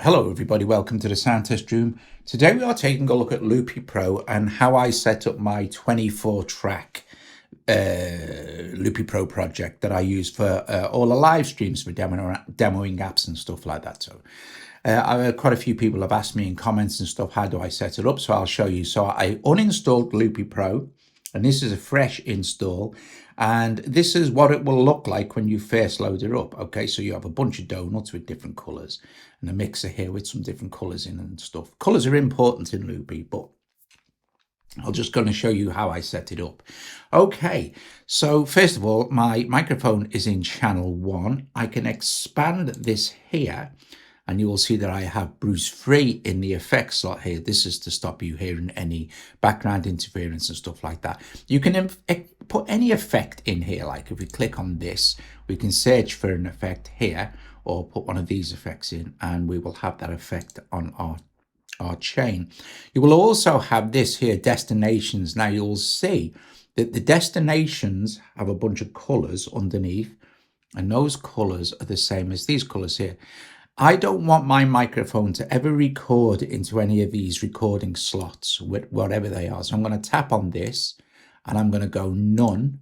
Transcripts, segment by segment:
Hello everybody, welcome to the sound test room. Today we are taking a look at Loopy Pro and how I set up my 24 track Loopy Pro project that I use for all the live streams for demoing apps and stuff like that. So quite a few people have asked me in comments and stuff, how do I set it up? So I'll show you. So I uninstalled Loopy Pro, and this is a fresh install, and this is what it will look like when you first load it up. Okay, so you have a bunch of donuts with different colors and a mixer here with some different colors in and stuff. Colors are important in Loopy, but I'm just going to show you how I set it up. Okay, so first of all, my microphone is in channel 1. I can expand this here, and you will see that I have Bruce Free in the effects slot here. This is to stop you hearing any background interference and stuff like that. You can put any effect in here, like if we click on this, we can search for an effect here, or put one of these effects in, and we will have that effect on our chain. You will also have this here, destinations. Now you'll see that the destinations have a bunch of colors underneath, and those colors are the same as these colors here. I don't want my microphone to ever record into any of these recording slots, whatever they are. So I'm going to tap on this and I'm going to go none.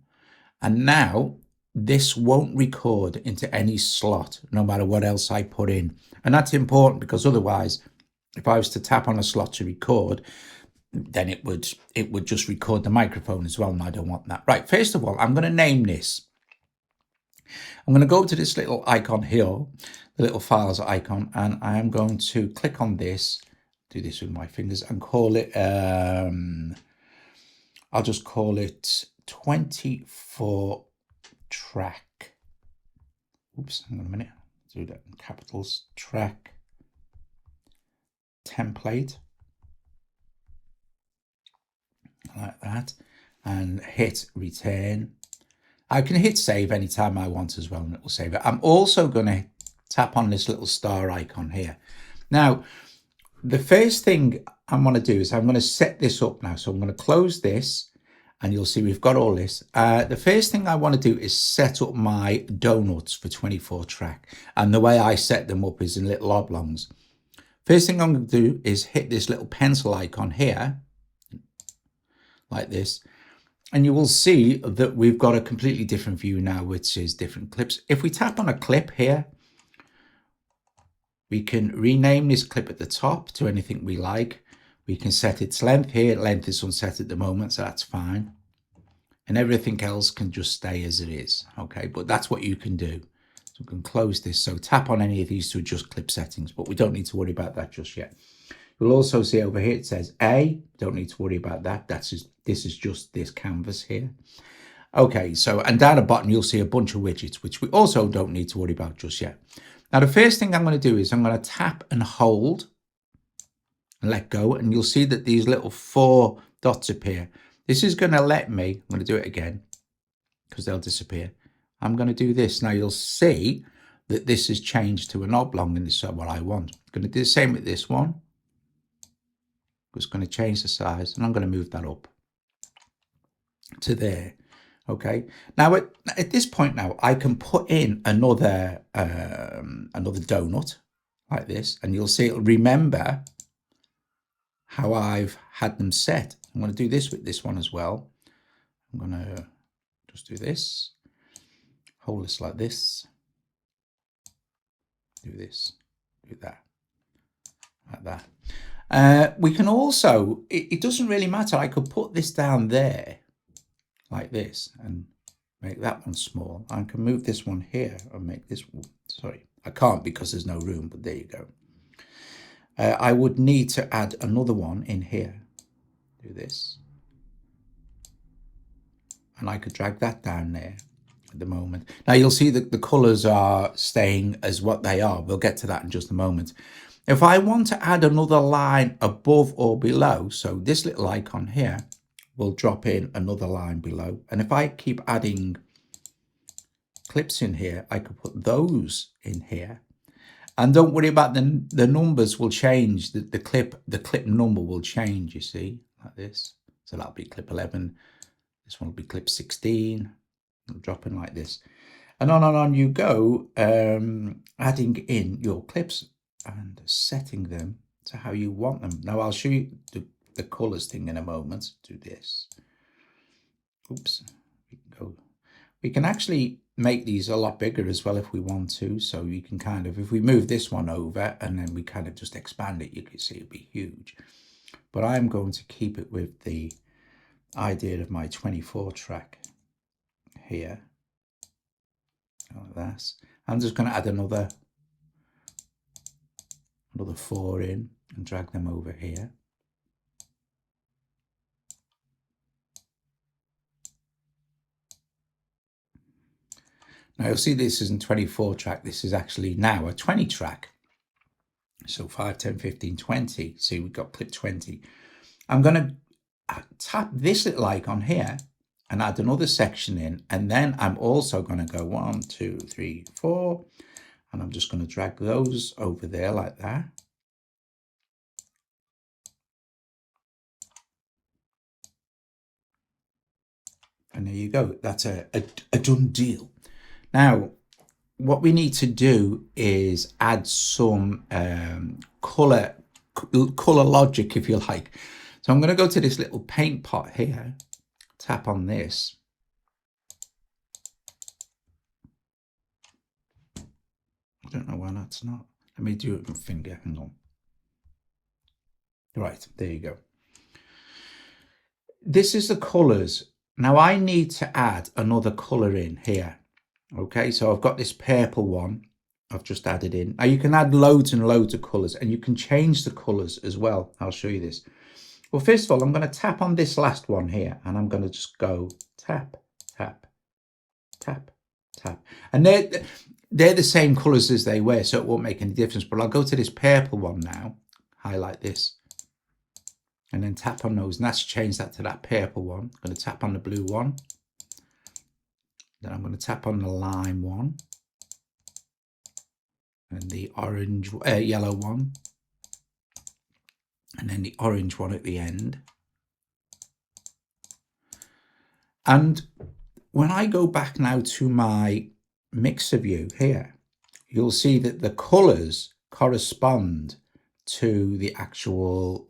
And now this won't record into any slot, no matter what else I put in. And that's important, because otherwise, if I was to tap on a slot to record, then it would just record the microphone as well, and I don't want that. Right, first of all, I'm going to name this. I'm going to go to this little icon here, the little files icon, and I am going to click on this, do this with my fingers, and call it, I'll just call it 24 track. Oops, hang on a minute. Do that in capitals. Track template. Like that. And hit return. I can hit save anytime I want as well, and it will save it. I'm also going to tap on this little star icon here. Now, the first thing I'm going to do is I'm going to set this up now. So I'm going to close this, and you'll see we've got all this. The first thing I want to do is set up my donuts for 24 track. And the way I set them up is in little oblongs. First thing I'm going to do is hit this little pencil icon here, like this. And you will see that we've got a completely different view now, which is different clips. If we tap on a clip here, we can rename this clip at the top to anything we like. We can set its length here. Length is unset at the moment, so that's fine. And everything else can just stay as it is. Okay, but that's what you can do. So we can close this. So tap on any of these to adjust clip settings, but we don't need to worry about that just yet. You'll also see over here it says A. Don't need to worry about that. This is just this canvas here. Okay, so, and down the bottom you'll see a bunch of widgets, which we also don't need to worry about just yet. Now the first thing I'm going to do is I'm going to tap and hold and let go, and you'll see that these little 4 dots appear. This is going to let me, I'm going to do it again because they'll disappear. I'm going to do this. Now you'll see that this has changed to an oblong, and this is what I want. I'm going to do the same with this one. Just going to change the size, and I'm going to move that up to there. Okay, now at this point now I can put in another donut like this, and you'll see it'll remember how I've had them set. I'm going to do this with this one as well. I'm going to just do this, hold this like this, do this, do that, like that. We can also, it doesn't really matter, I could put this down there like this and make that one small. I can move this one here and make this one, sorry, I can't because there's no room, but there you go. I would need to add another one in here. Do this. And I could drag that down there at the moment. Now you'll see that the colors are staying as what they are. We'll get to that in just a moment. If I want to add another line above or below, so this little icon here will drop in another line below. And if I keep adding clips in here, I could put those in here. And don't worry about the numbers will change. The clip number will change, you see, like this. So that'll be clip 11. This one will be clip 16. It'll drop in like this. And on you go, adding in your clips and setting them to how you want them. Now I'll show you the colors thing in a moment. Do this. Oops. We can actually make these a lot bigger as well if we want to. So you can kind of, if we move this one over and then we kind of just expand it, you can see it'll be huge. But I'm going to keep it with the idea of my 24 track here. Like that. I'm just going to add another 4 in and drag them over here. Now you'll see this isn't 24 track, this is actually now a 20 track. So 5, 10, 15, 20. See, we've got clip 20. I'm going to tap this little icon here and add another section in. And then I'm also going to go 1, 2, 3, 4. And I'm just going to drag those over there like that. And there you go. That's a done deal. Now, what we need to do is add some color logic, if you like. So I'm going to go to this little paint pot here, tap on this. I don't know why that's not. Let me do it with my finger. Hang on. Right, there you go. This is the colors. Now I need to add another color in here. Okay, so I've got this purple one I've just added in. Now you can add loads and loads of colors and you can change the colors as well. I'll show you this. Well, first of all, I'm going to tap on this last one here and I'm going to just go tap, tap, tap, tap. And they're the same colors as they were, so it won't make any difference. But I'll go to this purple one now, highlight this, and then tap on those. And that's changed that to that purple one. I'm going to tap on the blue one. Then I'm going to tap on the lime one and the orange, yellow one, and then the orange one at the end. And when I go back now to my mixer view here, you'll see that the colors correspond to the actual,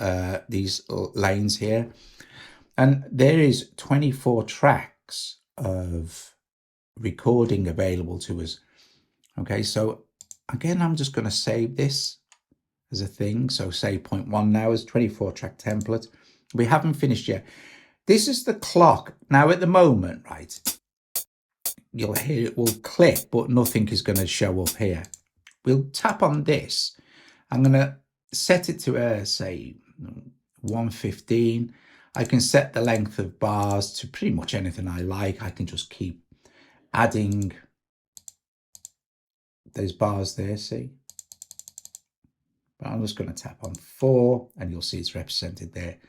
these lanes here. And there is 24 tracks of recording available to us. Okay, so again, I'm just going to save this as a thing. So say 0.1 now is 24 track template. We haven't finished yet. This is the clock. Now at the moment, right, you'll hear it will click, but nothing is going to show up here. We'll tap on this. I'm going to set it to say 115. I can set the length of bars to pretty much anything I like. I can just keep adding those bars there, see? But I'm just going to tap on 4 and you'll see it's represented there.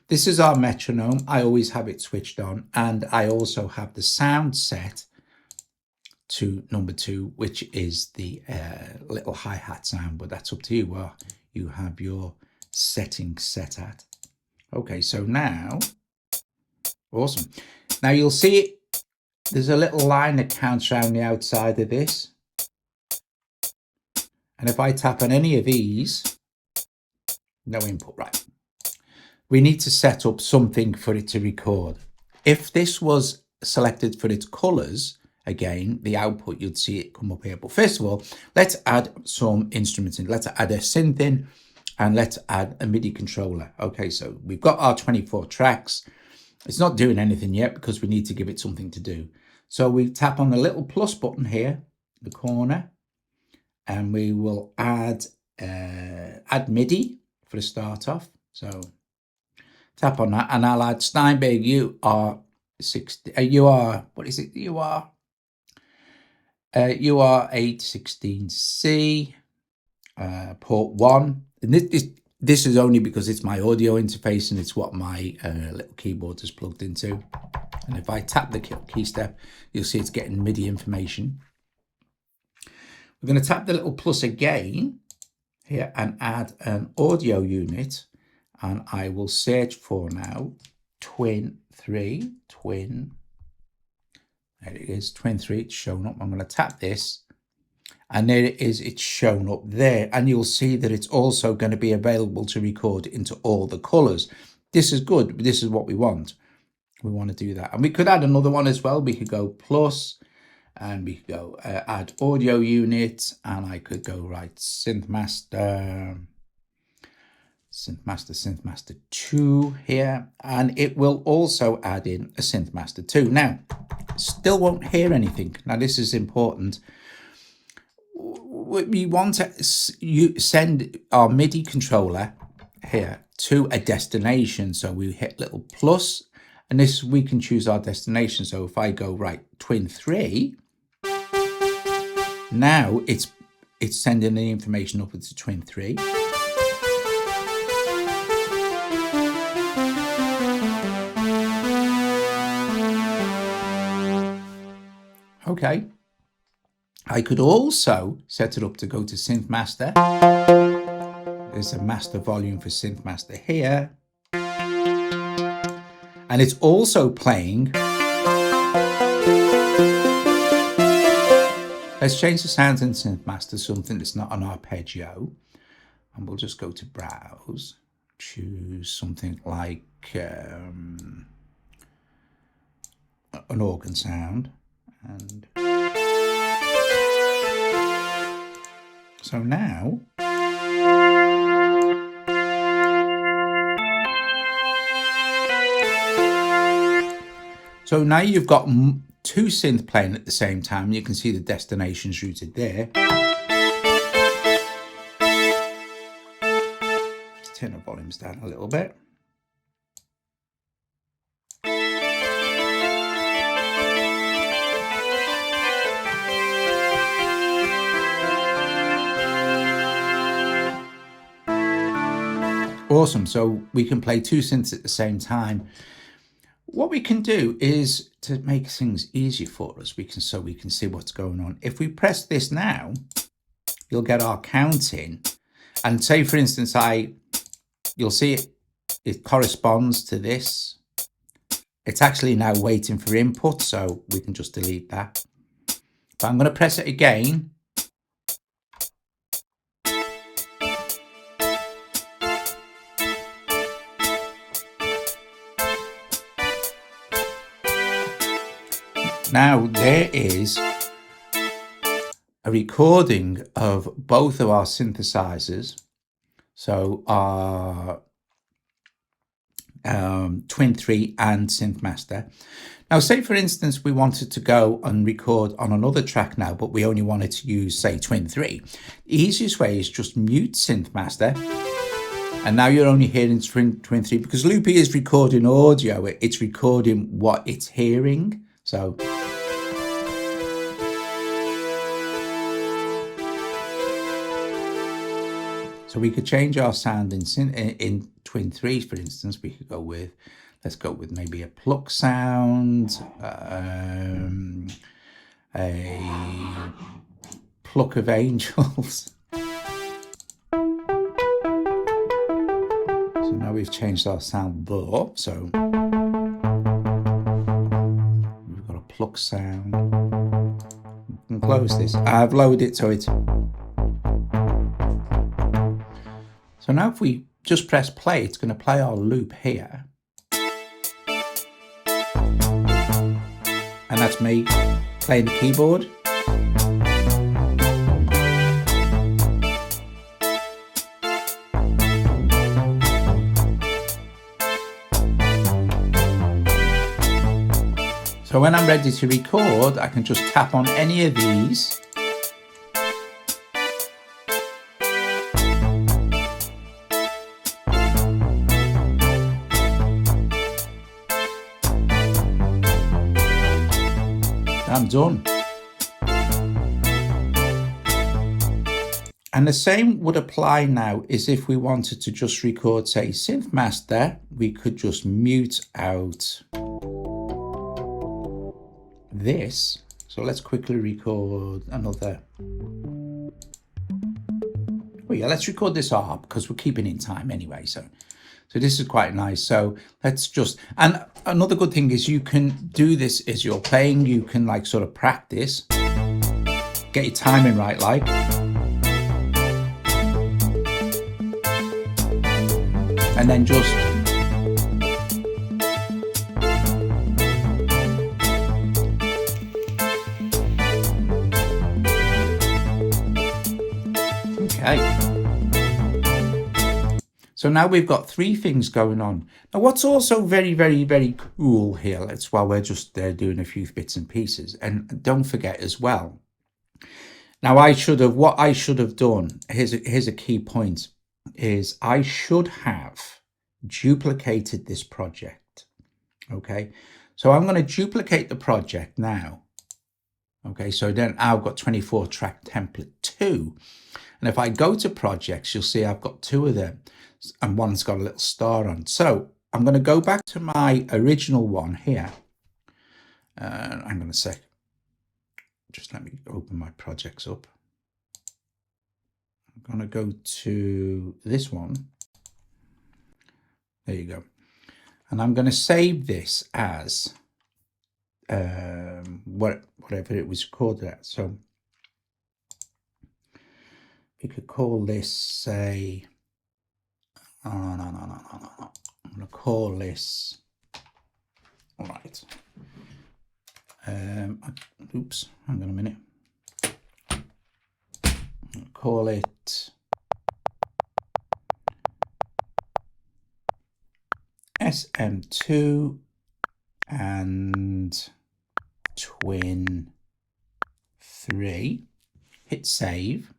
This is our metronome. I always have it switched on, and I also have the sound set to number 2, which is the little hi-hat sound, but that's up to you where you have your setting set at. Okay, so now, awesome. Now you'll see it. There's a little line that counts around the outside of this. And if I tap on any of these, no input, right. We need to set up something for it to record. If this was selected for its colors, again, the output, you'd see it come up here. But first of all, let's add some instruments in. Let's add a synth in and let's add a MIDI controller. Okay, so we've got our 24 tracks. It's not doing anything yet because we need to give it something to do. So we tap on the little plus button here, the corner, and we will add MIDI for the start off. So tap on that and I'll add Steinberg UR816C, port 1. And this is only because it's my audio interface and it's what my little keyboard is plugged into. And if I tap the key step, you'll see it's getting MIDI information. We're going to tap the little plus again here and add an audio unit. And I will search for now twin 3. There it is, twin 3. It's shown up. I'm going to tap this And there it is, it's shown up there. And you'll see that it's also going to be available to record into all the colors. This is good. This is what we want. We want to do that. And we could add another one as well. We could go plus, and we could go add audio unit, and I could go right synth master 2 here, and it will also add in a synth master 2. Now, still won't hear anything. Now, this is important. We want to send our MIDI controller here to a destination. So we hit little plus, and this we can choose our destination. So if I go right twin 3, now it's sending the information upwards to twin 3. Okay. I could also set it up to go to Synth Master. There's a master volume for Synth Master here. And it's also playing. Let's change the sounds in Synth Master, something that's not an arpeggio. And we'll just go to Browse. Choose something like an organ sound. And so now, you've got 2 synth playing at the same time. You can see the destinations routed there. Let's turn the volumes down a little bit. Awesome. So we can play 2 synths at the same time. What we can do is to make things easier for us. We can see what's going on. If we press this now, you'll get our counting. And say, for instance, you'll see it corresponds to this. It's actually now waiting for input, so we can just delete that. But I'm going to press it again. Now there is a recording of both of our synthesizers. So our Twin 3 and Synth Master. Now say for instance we wanted to go and record on another track now, but we only wanted to use say Twin 3. The easiest way is just mute Synth Master. And now you're only hearing Twin 3 because Loopy is recording audio. It's recording what it's hearing. So we could change our sound in Twin 3, for instance. We could go with, let's go with maybe a pluck sound, a pluck of angels. So now we've changed our sound there. So we've got a pluck sound. We can close this. I've lowered it so it's. So now if we just press play, it's going to play our loop here. And that's me playing the keyboard. So when I'm ready to record, I can just tap on any of these. I'm done. And the same would apply now as if we wanted to just record, say, Synth Master. We could just mute out this. So let's quickly record another. Oh yeah, let's record this R because we're keeping in time anyway. So this is quite nice. So let's just, and another good thing is you can do this as you're playing. You can like sort of practice. get your timing right, like. And then just okay. So now we've got three things going on. Now what's also very, very, very cool here, that's while we're just doing a few bits and pieces, and don't forget as well, now what I should have done, here's a key point, is I should have duplicated this project. Okay, so I'm going to duplicate the project now. Okay, so then I've got 24 track template 2, and if I go to projects, you'll see I've got 2 of them, and one's got a little star on. So I'm going to go back to my original one here. Hang on a sec. Just let me open my projects up. I'm going to go to this one. There you go. And I'm going to save this as whatever it was recorded at. So we could call this, say, no. I'm going to call this, all right. Oops, hang on a minute. I'll call it SM2 and Twin 3. Hit save.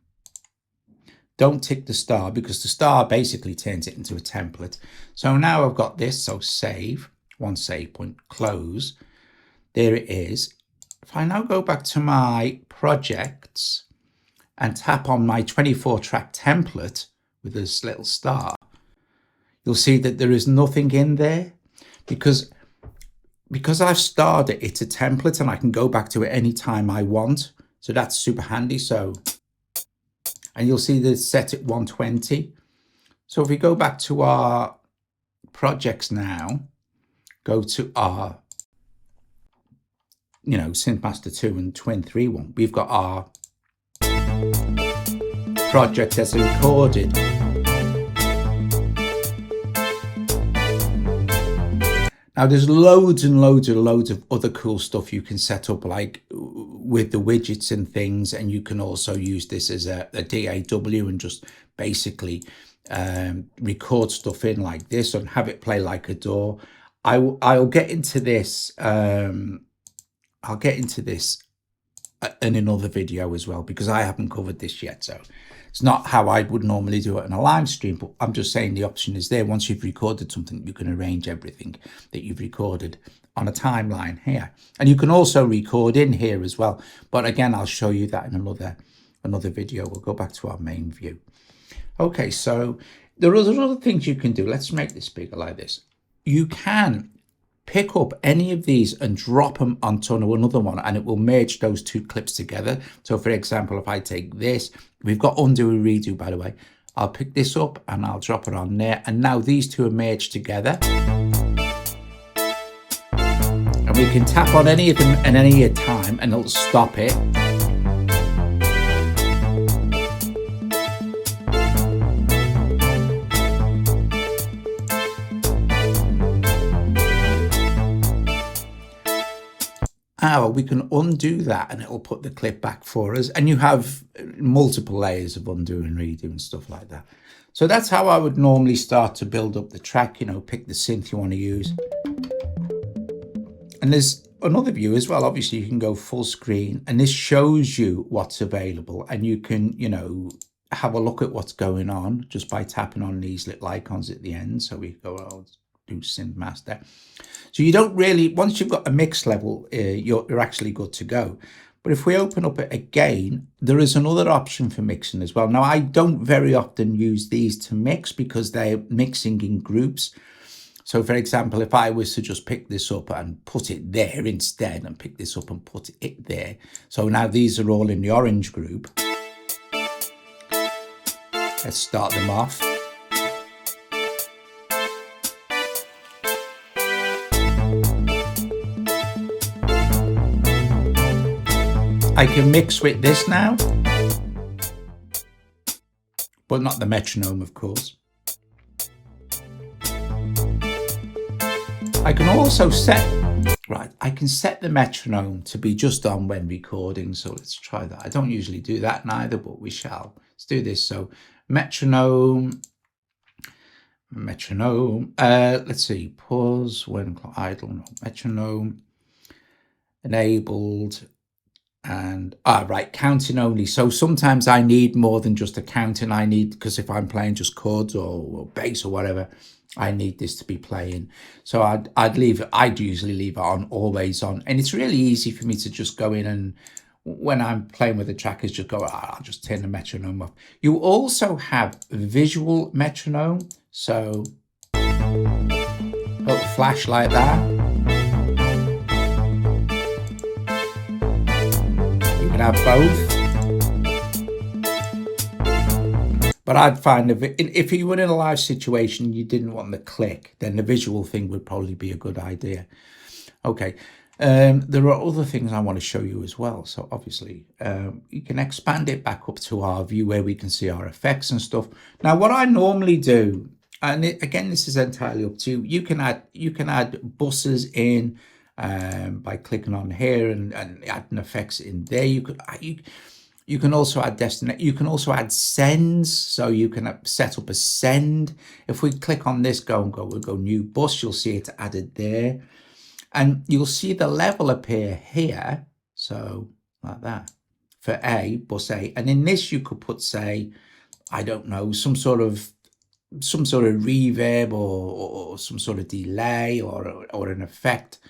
Don't tick the star because the star basically turns it into a template. So now I've got this, so save, one save point, close. There it is. If I now go back to my projects and tap on my 24 track template with this little star, you'll see that there is nothing in there because I've starred it, it's a template and I can go back to it anytime I want. So that's super handy. So, and you'll see that it's set at 120. So if we go back to our projects now, go to our, Synth Master 2 and Twin 3 one, we've got our project as recorded. Now there's loads and loads of other cool stuff you can set up, like with the widgets and things, and you can also use this as a DAW and just basically record stuff in like this and have it play like a DAW. I'll get into this. I'll get into this in another video as well because I haven't covered this yet. So it's not how I would normally do it in a live stream, but I'm just saying the option is there. Once you've recorded something, you can arrange everything that you've recorded on a timeline here. And you can also record in here as well. But again, I'll show you that in another video. We'll go back to our main view. Okay, so there are other things you can do. Let's make this bigger like this. You can pick up any of these and drop them onto another one and it will merge those two clips together. So for example, if I take this, we've got undo and redo, by the way. I'll pick this up and I'll drop it on there. And now these two are merged together. And we can tap on any of them at any time and it'll stop it. We can undo that and it'll put the clip back for us, and you have multiple layers of undo and redo and stuff like that. So that's how I would normally start to build up the track. Pick the synth you want to use, and there's another view as well. Obviously you can go full screen and this shows you what's available, and you can have a look at what's going on just by tapping on these little icons at the end. So we go, I'll do synth master. So you don't really, once you've got a mix level, you're actually good to go. But if we open up it again, there is another option for mixing as well. Now, I don't very often use these to mix because they're mixing in groups. So for example, if I was to just pick this up and put it there instead, and pick this up and put it there. So now these are all in the orange group. Let's start them off. I can mix with this now, but not the metronome, of course. I can also set, right, I can set the metronome to be just on when recording. So let's try that. I don't usually do that neither, but we shall. Let's do this. So metronome, let's see, pause when idle, no, metronome, enabled, and right, counting only. So sometimes I need more than just a counting. I need, because if I'm playing just chords or bass or whatever, I need this to be playing. So I'd usually leave it on, always on. And it's really easy for me to just go in and when I'm playing with the trackers, just go, I'll just turn the metronome off. You also have visual metronome. So little flash like that. You can have both. But I'd find if you were in a live situation, you didn't want the click, then the visual thing would probably be a good idea. Okay, there are other things I want to show you as well. So obviously, you can expand it back up to our view where we can see our effects and stuff. Now, what I normally do, and again, this is entirely up to you. You can add buses in by clicking on here and adding effects in there. You can also add you can also add sends, so you can set up a send. If we click on this, we'll go new bus, you'll see it added there. And you'll see the level appear here, so like that, for A, bus A. And in this you could put, say, I don't know, some sort of reverb or some sort of delay or an effect,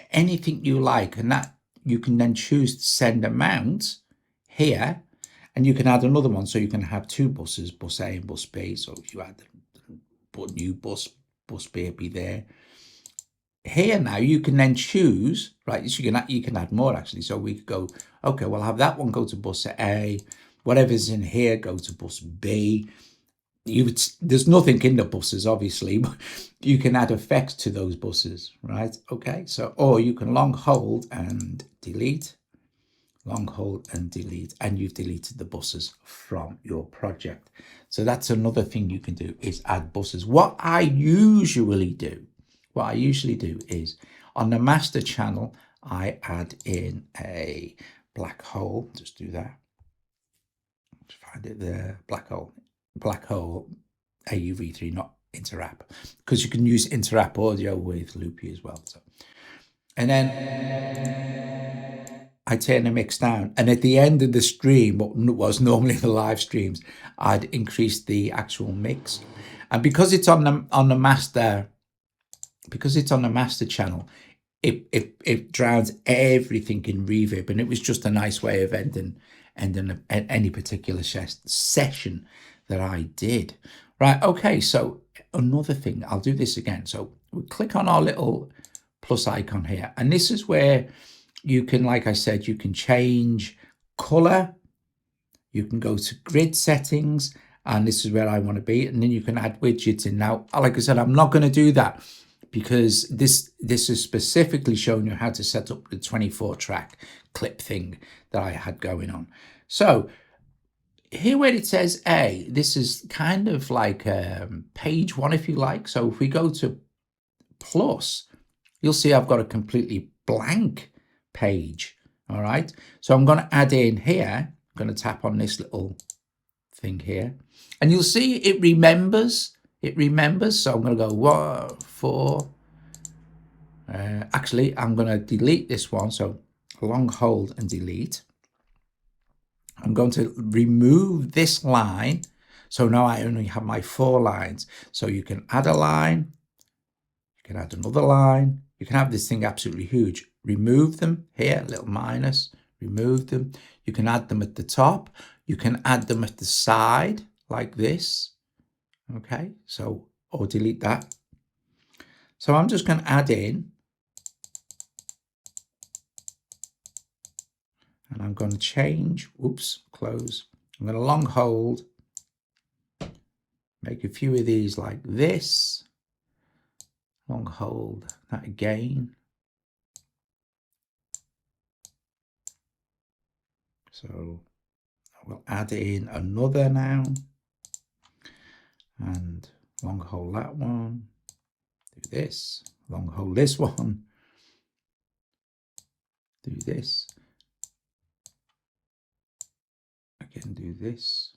anything you like, and that you can then choose to send a mount here, and you can add another one, so you can have two buses, bus A and bus B. So if you add put new bus B will be there. Here now you can then choose, right? So you can add more actually. So we could go, okay, we'll have that one go to bus A, whatever's in here go to bus B. There's nothing in the buses obviously, but you can add effects to those buses, right? Okay, so or you can long hold and delete. Long hold and delete, and you've deleted the buses from your project. So that's another thing you can do, is add buses. What I usually do is on the master channel, I add in a black hole. Just do that. Just find it there. Black hole AUV3, not Interapp, because you can use Interapp audio with Loopy as well. So, and then I turn the mix down, and at the end of the stream, what was normally the live streams, I'd increase the actual mix. And because it's on the master, channel, it drowns everything in reverb, and it was just a nice way of ending any particular session that I did. Right, okay, so another thing, I'll do this again. So we click on our little plus icon here, and this is where you can, like I said, you can change color, you can go to grid settings, and this is where I want to be, and then you can add widgets in. Now, like I said, I'm not going to do that because this is specifically showing you how to set up the 24-track clip thing that I had going on. So here where it says A, this is kind of like page one, if you like. So if we go to plus, you'll see I've got a completely blank page. All right, so I'm going to add in here, I'm going to tap on this little thing here, and you'll see it remembers. So I'm going to go 1, 4. Actually, I'm going to delete this one. So long hold and delete. I'm going to remove this line. So now I only have my 4 lines. So you can add a line, you can add another line, you can have this thing absolutely huge. Remove them here, little minus, remove them. You can add them at the top. You can add them at the side like this. Okay, so, or delete that. So I'm just going to add in, and I'm going to change, oops, close. I'm going to long hold, make a few of these like this, long hold that again. So we'll add in another now, and long hold that one, do this, long hold this one, do this, again do this,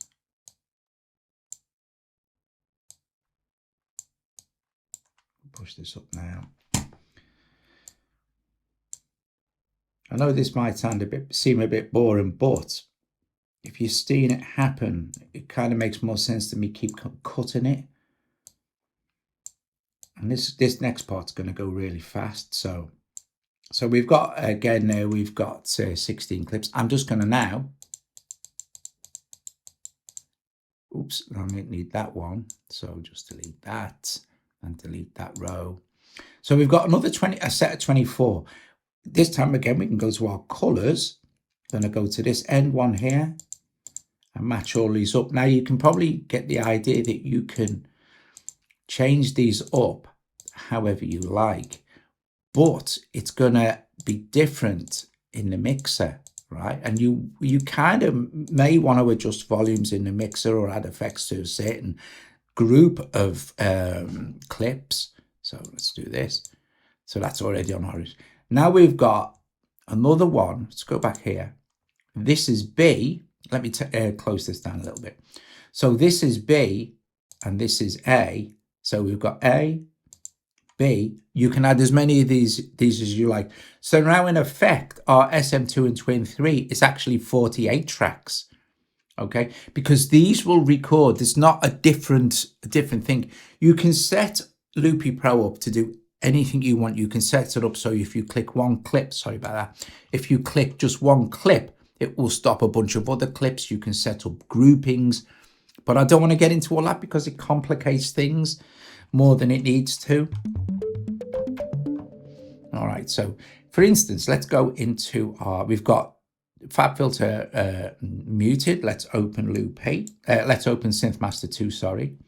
push this up now. I know this might seem a bit boring, but if you're seeing it happen, it kind of makes more sense to me keep cutting it. And this next part's going to go really fast. So we've got, again, now we've got 16 clips. I'm just going to now, oops, I don't need that one. So just delete that and delete that row. So we've got another a set of 24. This time again, we can go to our colors. Going to go to this end one here and match all these up. Now you can probably get the idea that you can change these up however you like, but it's going to be different in the mixer, right? And you kind of may want to adjust volumes in the mixer or add effects to a certain group of clips. So let's do this. So that's already on orange. Now we've got another one. Let's go back here. This is B. Let me close this down a little bit. So this is B and this is A. So we've got A, B. You can add as many of these as you like. So now in effect, our SM2 and Twin 3 is actually 48 tracks. Okay, because these will record. It's not a different thing. You can set Loopy Pro up to do anything you want. You can set it up so if you click one clip, sorry about that, if you click just one clip, it will stop a bunch of other clips. You can set up groupings, but I don't want to get into all that because it complicates things more than it needs to. All right, so for instance, let's go into our, we've got Fab Filter muted. Let's open Loopy. Let's open Synth Master 2, sorry.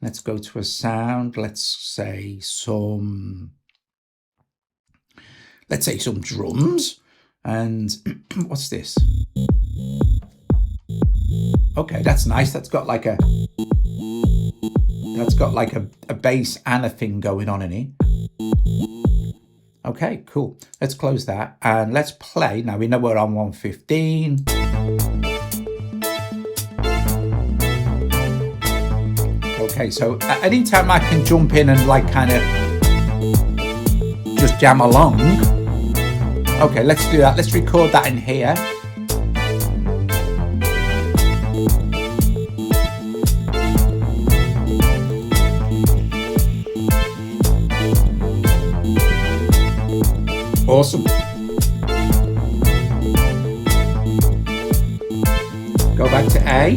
Let's go to a sound. Let's say some drums. And what's this? Okay, that's nice. That's got like a bass and a thing going on in it. Okay, cool. Let's close that and let's play. Now we know we're on 115. Okay, so at any time I can jump in and like kind of just jam along. Okay, let's do that. Let's record that in here. Awesome. Go back to A.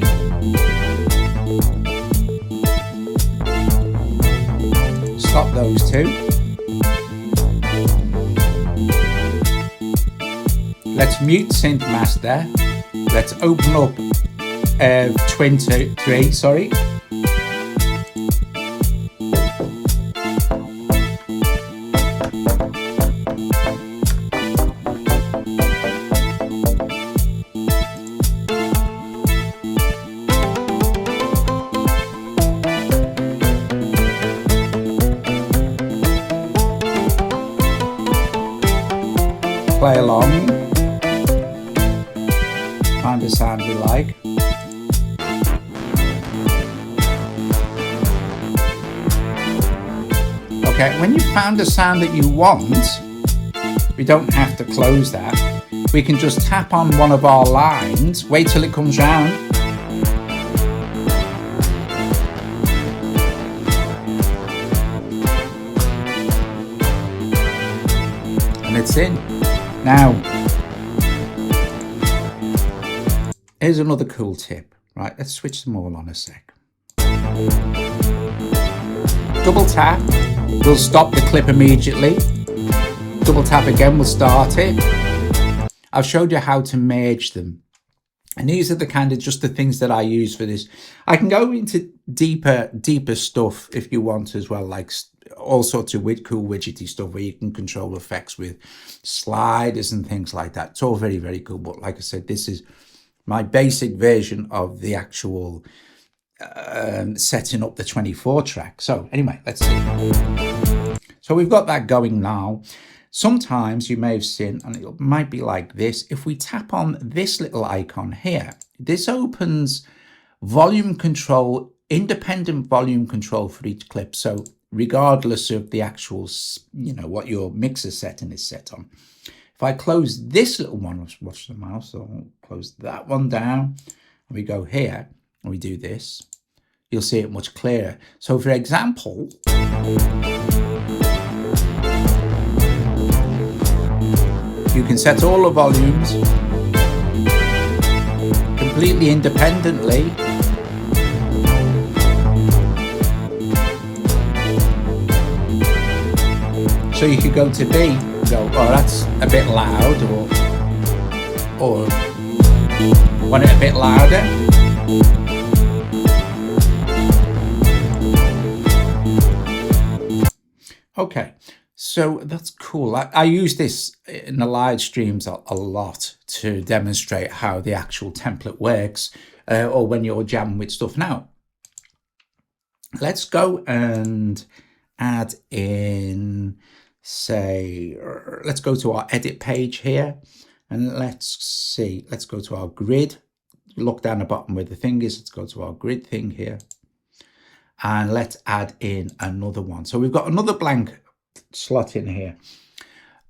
Stop those two. Let's mute Synth Master. Let's open up Twin 3, sorry. Play along, find a sound we like. Okay, when you found a sound that you want, we don't have to close that. We can just tap on one of our lines, wait till it comes round. And it's in. Now, here's another cool tip, right? Let's switch them all on a sec. Double tap will stop the clip immediately. Double tap again will start it. I've showed you how to merge them. And these are the kind of just the things that I use for this. I can go into deeper stuff if you want as well, like all sorts of cool widgety stuff where you can control effects with sliders and things like that. It's all very, very cool. But like I said, this is my basic version of the actual setting up the 24 track. So anyway, let's see. So we've got that going now. Sometimes you may have seen, and it might be like this, if we tap on this little icon here, this opens volume control, independent volume control for each clip. So regardless of the actual, what your mixer setting is set on. If I close this little one, watch the mouse, so I'll close that one down, and we go here, and we do this, you'll see it much clearer. So for example, you can set all the volumes completely independently. So you could go to B and go, oh, that's a bit loud, or want it a bit louder. Okay, so that's cool. I use this in the live streams a lot to demonstrate how the actual template works, or when you're jamming with stuff. Now, let's go and add in, say, let's go to our edit page here, and let's go to our grid. Look down the bottom where the thing is. Let's go to our grid thing here, and let's add in another one. So we've got another blank slot in here.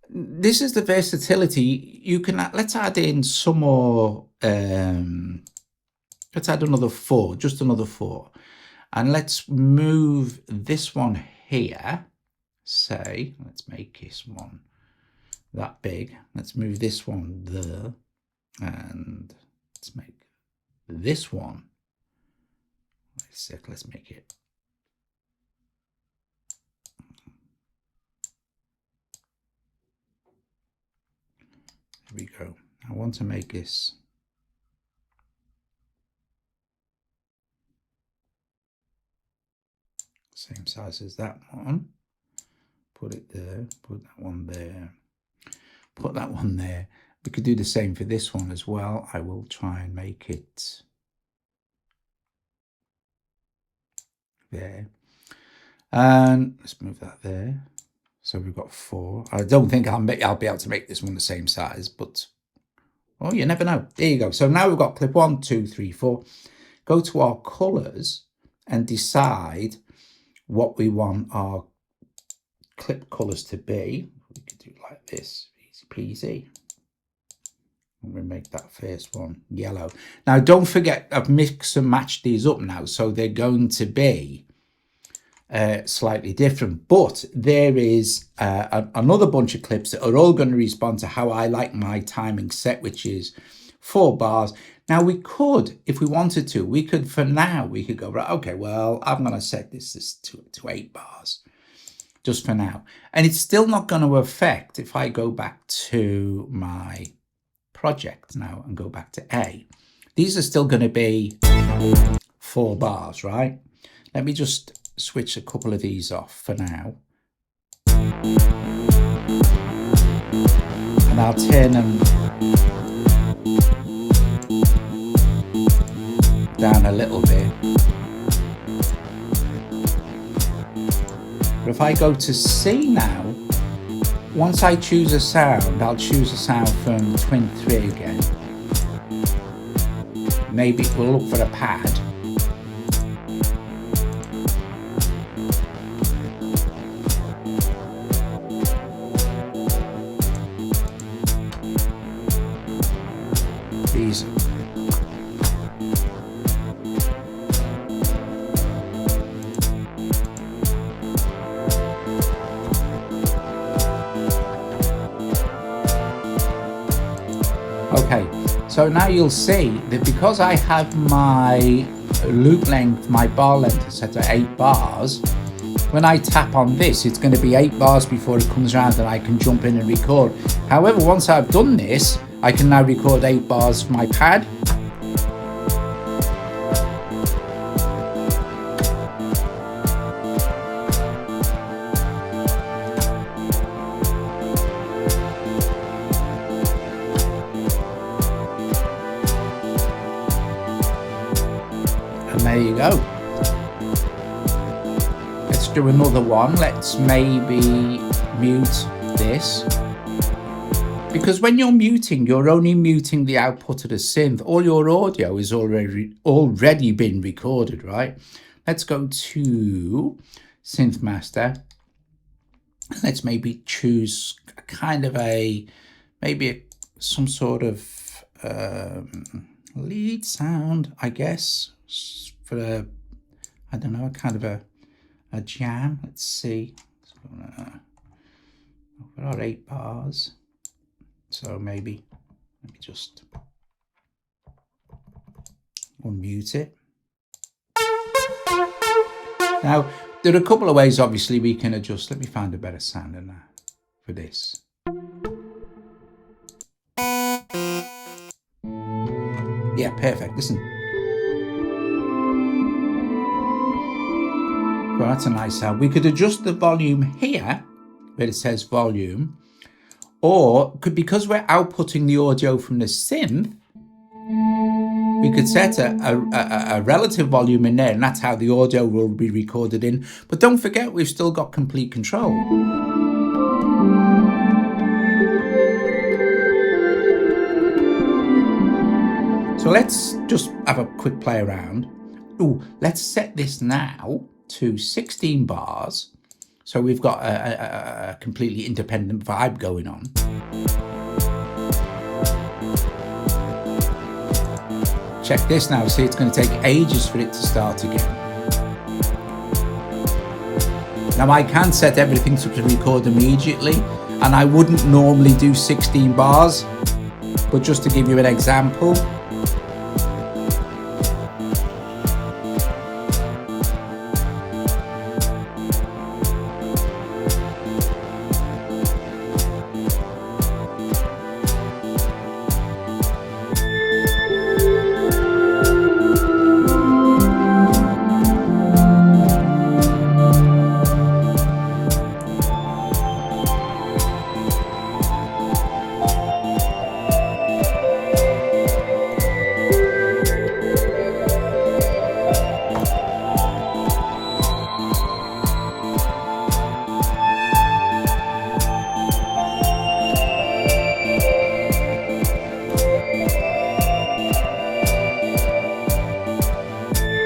This is the versatility. You can, let's add in some more, let's add another 4, just another 4. And let's move this one here. Say, let's make this one that big. Let's move this one there. And let's make this one. Let's make it. There we go. I want to make this same size as that one. Put it there, put that one there, put that one there. We could do the same for this one as well. I will try and make it there. And let's move that there. So we've got 4. I don't think I'll be able to make this one the same size, but oh, you never know. There you go. So now we've got clip 1, 2, 3, 4. Go to our colors and decide what we want our clip colors to be. We could do it like this, easy peasy. And we make that first one yellow. Now don't forget, I've mixed and matched these up now, so they're going to be slightly different, but there is another bunch of clips that are all going to respond to how I like my timing set, which is 4 bars. Now we could, if we wanted to, we could, for now, we could go, right, okay, well, I'm going to set this to 8 bars, just for now. And it's still not going to affect, if I go back to my project now and go back to A, these are still going to be 4 bars, right? Let me just switch a couple of these off for now. And I'll turn them down a little bit. But if I go to C now, once I choose a sound, I'll choose a sound from Twin 3 again. Maybe we'll look for a pad. These. Okay, so now you'll see that because I have my loop length, my bar length set to 8 bars, when I tap on this, it's going to be 8 bars before it comes around and I can jump in and record. However, once I've done this, I can now record 8 bars for my pad. There you go. Let's do another one. Let's maybe mute this. Because when you're muting, you're only muting the output of the synth. All your audio is already been recorded, right? Let's go to Synth Master. Let's maybe choose kind of some sort of lead sound, I guess, for I don't know, kind of a jam. Let's see. There are 8 bars. So maybe let me just unmute it. Now, there are a couple of ways, obviously, we can adjust. Let me find a better sound than that for this. Yeah, perfect. Listen. Well, that's a nice sound. We could adjust the volume here, where it says volume. Or, because we're outputting the audio from the synth, we could set a relative volume in there, and that's how the audio will be recorded in. But don't forget, we've still got complete control. So let's just have a quick play around. Ooh, let's set this now to 16 bars. So we've got a completely independent vibe going on. Check this now. See, it's going to take ages for it to start again. Now I can set everything to record immediately, and I wouldn't normally do 16 bars, but just to give you an example.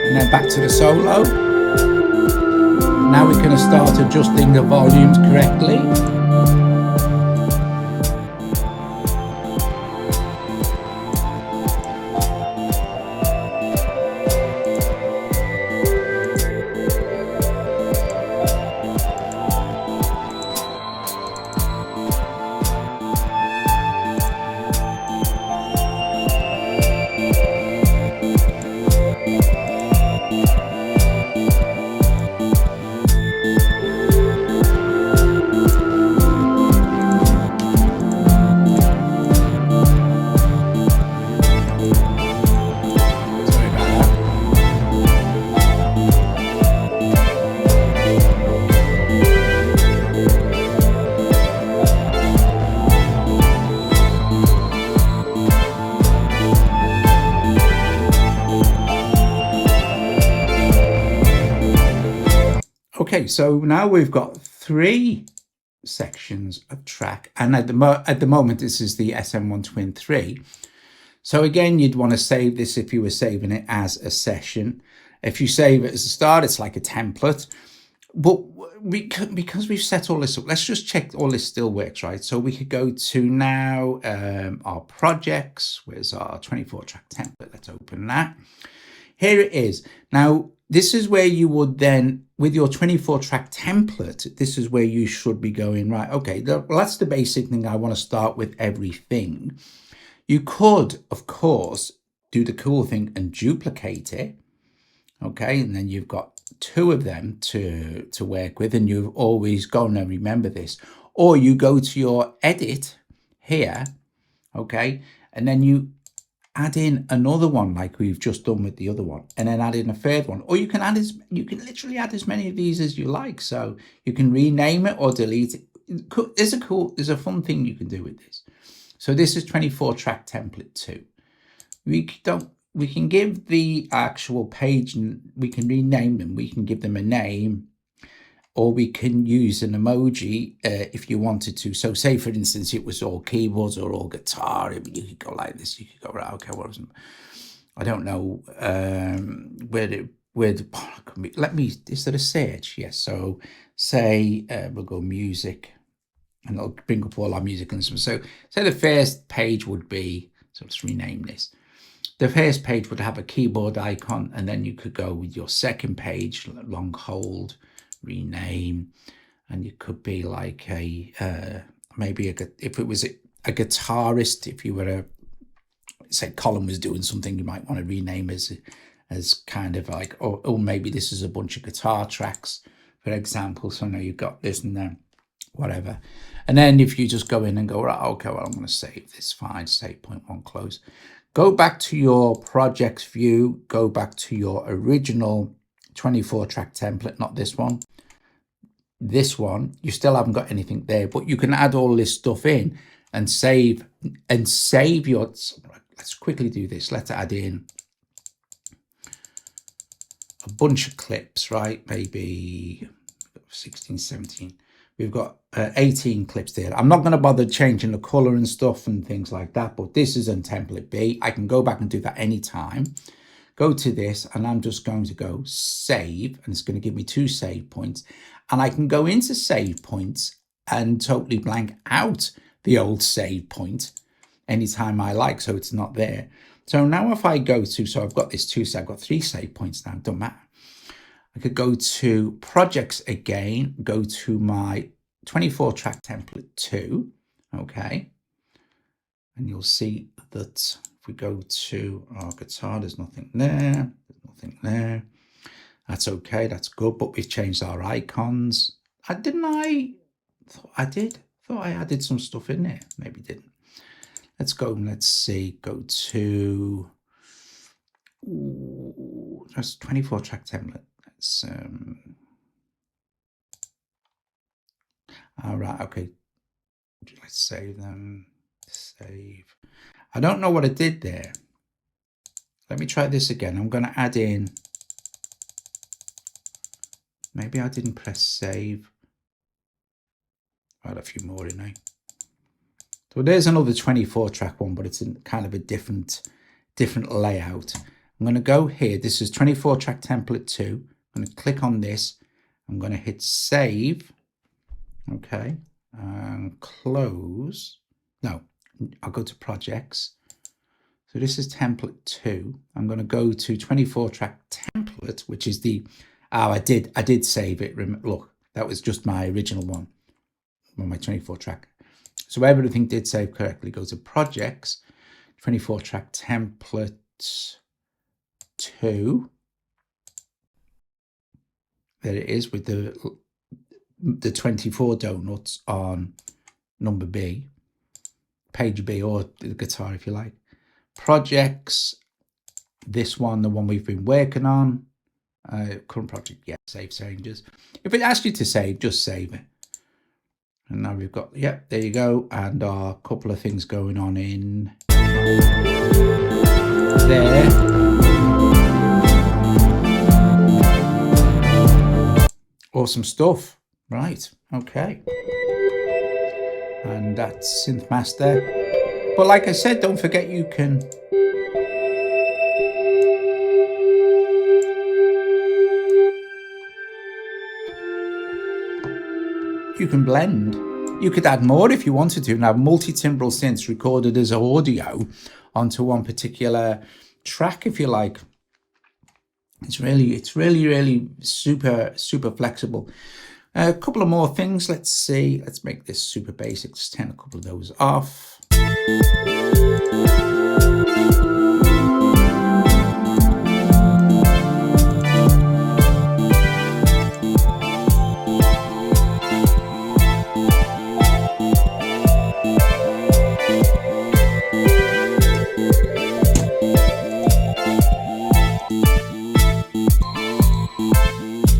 And then back to the solo. Now we're going to start adjusting the volumes correctly. Okay, so now we've got 3 sections of track, and at the moment this is the SM1 Twin 3. So again, you'd want to save this if you were saving it as a session. If you save it as a start, it's like a template. But because we've set all this up, let's just check all this still works, right? So we could go to now our projects. Where's our 24-track template? Let's open that. Here it is. Now, this is where you would then, with your 24-track template, this is where you should be going, right? Okay, well, that's the basic thing. I want to start with everything. You could, of course, do the cool thing and duplicate it. Okay, and then you've got 2 of them to work with, and you've always got to remember this. Or you go to your edit here, okay, and then you add in another one like we've just done with the other one, and then add in a 3rd one. Or you can literally add as many of these as you like. So you can rename it or delete it. There's a fun thing you can do with this. So this is 24-track template 2. We don't we can give the actual page, we can rename them, we can give them a name, or we can use an emoji if you wanted to. So say, for instance, it was all keyboards or all guitar. You could go like this. You could go, right, okay, what was, I don't know, let me, is there a search? Yes, so say we'll go music, and it'll bring up all our musical instruments. So say the first page would be, so let's rename this. The first page would have a keyboard icon, and then you could go with your second page, long hold, rename, and you could be like a maybe if it was a guitarist, if you were a, say Colin was doing something, you might want to rename as kind of like, or maybe this is a bunch of guitar tracks, for example. So now you've got this and then whatever. And then if you just go in and go, right, okay, well, I'm going to save this, fine, save 0.1, close. Go back to your projects view, go back to your original 24 track template, not this one. This one, you still haven't got anything there, but you can add all this stuff in and save your, let's quickly do this. Let's add in a bunch of clips, right? Maybe 16, 17. We've got 18 clips there. I'm not going to bother changing the color and stuff and things like that, but this is in template B. I can go back and do that anytime. Go to this, and I'm just going to go save, and it's going to give me 2 save points. And I can go into save points and totally blank out the old save point anytime I like, so it's not there. So now if I go to, so I've got this 2, so I've got 3 save points now, don't matter. I could go to projects again, go to my 24 track template 2, okay. And you'll see that if we go to our guitar, there's nothing there, there's nothing there. That's okay, that's good, but we've changed our icons. I thought I did. Thought I added some stuff in there, maybe didn't. Let's go and let's see, go to, just 24 track template. Let's, all right, okay. Let's save them, save. I don't know what I did there. Let me try this again. I'm going to add in, maybe I didn't press save. I'll add a few more in there. So there's another 24 track one, but it's in kind of a different layout. I'm going to go here. This is 24 track template 2. I'm going to click on this. I'm going to hit save. Okay. And close. No, I'll go to projects. So this is template 2. I'm going to go to 24 track template, which is the, oh, I did save it. Look, that was just my original one on my 24 track. So everything did save correctly. Go to projects, 24 track template 2. There it is with the 24 donuts on number B, page B, or the guitar if you like. Projects, this one, the one we've been working on. Current project, yeah, save changes. If it asks you to save, just save it. And now we've got, yep, there you go. And our couple of things going on in there. Awesome stuff. Right, okay. And that's Synth Master. But like I said, don't forget you can blend. You could add more if you wanted to and have multi-timbral synths recorded as audio onto one particular track if you like. It's really super flexible. A couple of more things. Let's see. Let's make this super basic. Let's turn a couple of those off.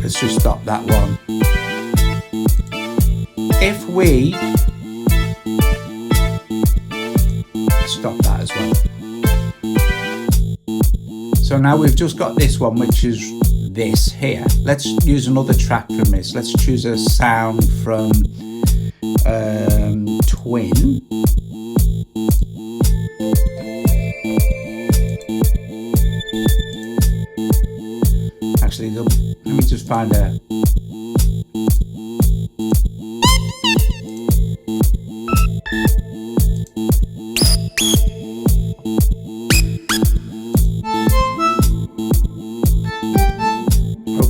Let's just stop that one. If we stop that as well. So now we've just got this one, which is this here. Let's use another track from this. Let's choose a sound from Twin. Actually, let me just find a...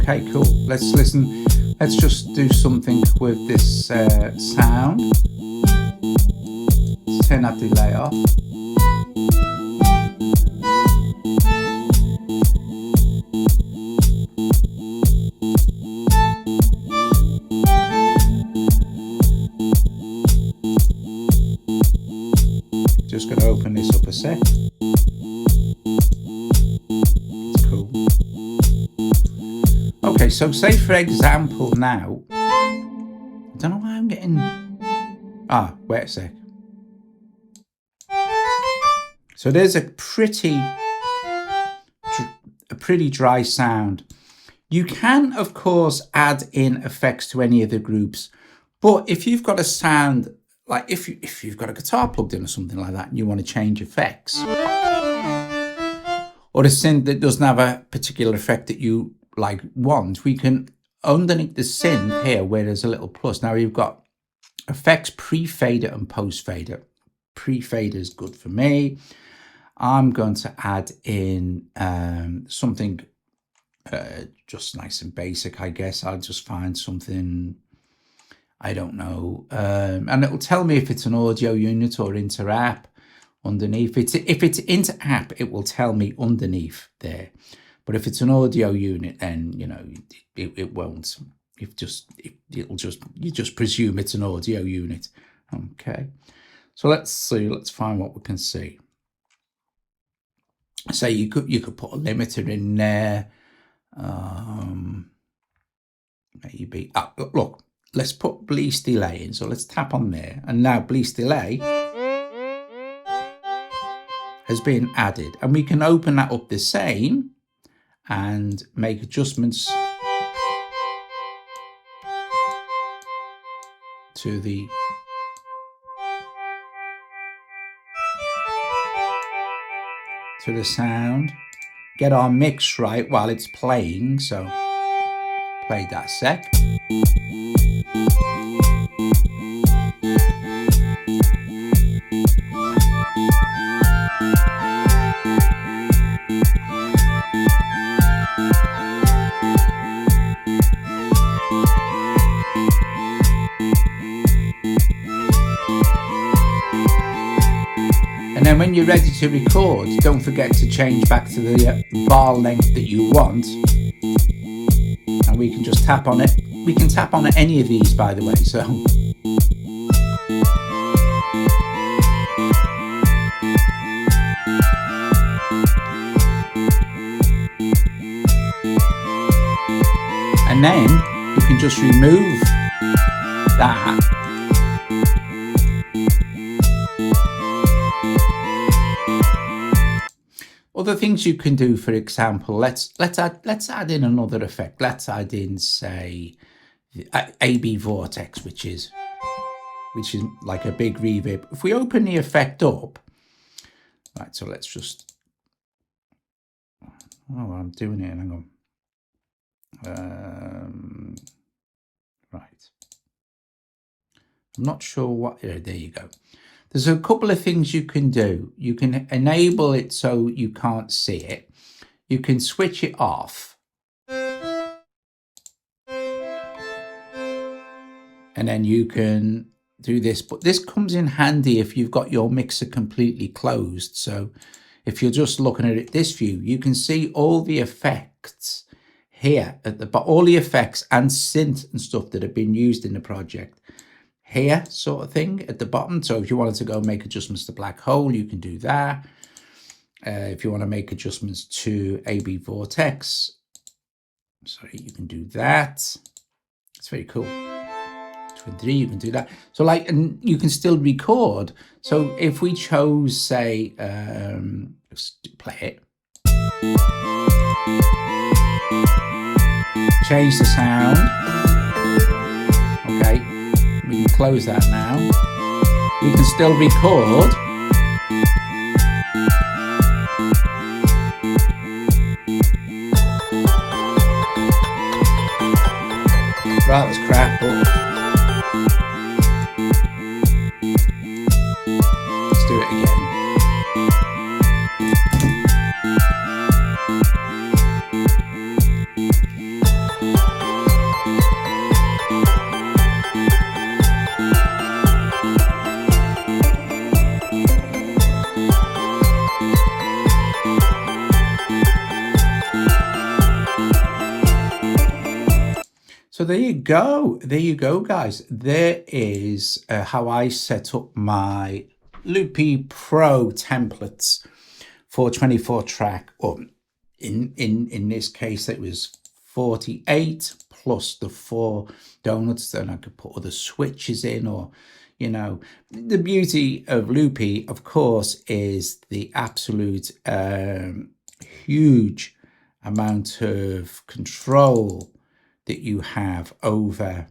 Okay, cool. Let's listen. Let's just do something with this sound. Let's turn that delay off. Just going to open this up a sec. It's cool. Okay, so say for example now, I don't know why I'm getting... wait a sec. So there's a pretty dry sound. You can, of course, add in effects to any of the groups, but if you've got a sound, like if you've got a guitar plugged in or something like that, and you want to change effects, or a synth that doesn't have a particular effect that you want, we can, underneath the synth here where there's a little plus, now you've got effects, pre-fader and post-fader. Pre-fader is good for me. I'm going to add in something just nice and basic, I guess. I'll just find something, I don't know, and it'll tell me if it's an audio unit or inter-app underneath. If it's inter-app, it will tell me underneath there. But if it's an audio unit, then it won't. You just presume it's an audio unit. Okay. So let's see. Let's find what we can see. Say you could put a limiter in there. Maybe. Look. Let's put bleed delay in. So let's tap on there, and now bleed delay has been added, and we can open that up the same and make adjustments to the sound, get our mix right while it's playing. So play that sec. And then when you're ready to record, don't forget to change back to the bar length that you want. And we can just tap on it. We can tap on any of these, by the way, so. And then you can just remove that. Other things you can do, for example, let's add in another effect. Let's add in, say, the AB vortex, which is like a big reverb. If we open the effect up, right? So let's just. Oh, I'm doing it. Hang on. Right. I'm not sure what. There you go. There's a couple of things you can do. You can enable it so you can't see it. You can switch it off. And then you can do this. But this comes in handy if you've got your mixer completely closed. So if you're just looking at it this view, you can see all the effects here at the bottom, all the effects and synth and stuff that have been used in the project. Here sort of thing at the bottom. So if you wanted to go make adjustments to Black Hole, you can do that. If you want to make adjustments to AB Vortex, sorry, you can do that. It's very cool. 23, you can do that. So and you can still record. So if we chose, say, let's play it. change the sound. Okay, we can close that now. We can still record. Right, that was crap, but let's do it again. So there you go, guys. There is how I set up my Loopy Pro templates for 24 track. Or in this case, it was 48 plus the 4 donuts. Then I could put other switches in, or the beauty of Loopy, of course, is the absolute huge amount of control that you have over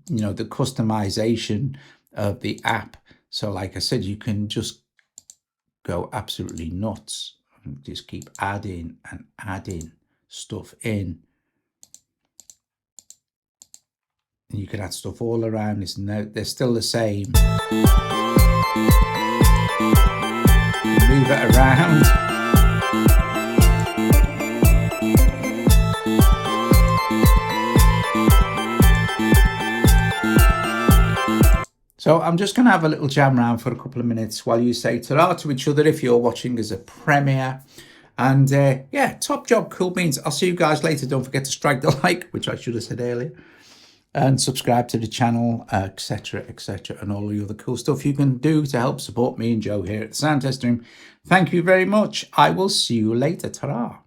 the customization of the app. So like I said, you can just go absolutely nuts and just keep adding and adding stuff in, and you can add stuff all around this. They're still the same. Move it around. So I'm just going to have a little jam around for a couple of minutes while you say ta-ra to each other if you're watching as a premiere. And yeah, top job, cool beans. I'll see you guys later. Don't forget to strike the like, which I should have said earlier, and subscribe to the channel, etc., and all the other cool stuff you can do to help support me and Joe here at the Sound Test Room. Thank you very much. I will see you later. Ta-ra.